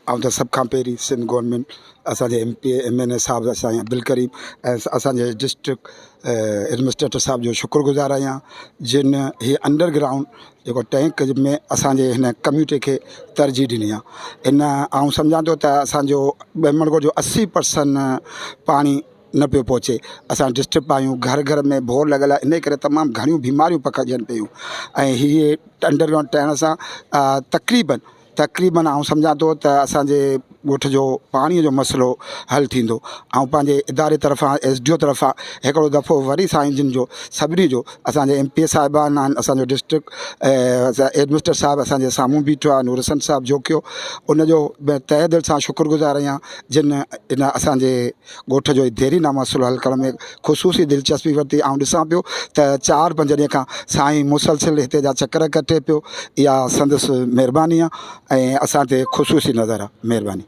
ऐं त सभ खां पहिरीं सिंध गवर्नमेंट असांजे MP MNA साहब असांजे अब्दुल करीम ऐं असांजे डिस्ट्रिक्ट एडमिनिस्ट्रेटर साहब जो शुक्रगुज़ार आहियां जिन हीअ अंडरग्राउंड जेको टैंक में असांजे हिन कम्यूनिटी खे तरजीह ॾिनी आहे। इन आउं सम्झां थो त असांजो मेमणगढ़ जो 80% पाणी न पियो पहुचे। असां डिस्टर्ब आहियूं, घर घर में बोर लॻल आहे, इन करे तमामु घणियूं बीमारियूं पखिड़िजनि पियूं ऐं हीअ अंडरग्राउंड ठहिण सां तक़रीबन आउं सम्झां थो त असांजे ॻोठ जो पाणीअ जो मसइलो हल थींदो। ऐं पंहिंजे इदारे तरफ़ां SDO तरफ़ां हिकिड़ो दफ़ो वरी साईं जिन जो सभिनी जो असांजे MPA साहिबान आहिनि, असांजो डिस्ट्रिक्ट एडमिनिस्ट्रेटर साहिबु असांजे साम्हूं बीठो आहे, नूर हसन साहिबु जोकियो, उनजो तहे दिलि सां शुक्रगुज़ार आहियां जिन इन असांजे ॻोठ जो देरीना मसइलो हल करण में ख़ुशूसी दिलचस्पी वरिती। ऐं ॾिसां पियो त 4-5 ॾींहं खां साईं मुसलसिल हिते जा चकर कटे पियो। इहा संदसि महिरबानी आहे ऐं असां ते ख़ुशूसी नज़र आहे। महिरबानी।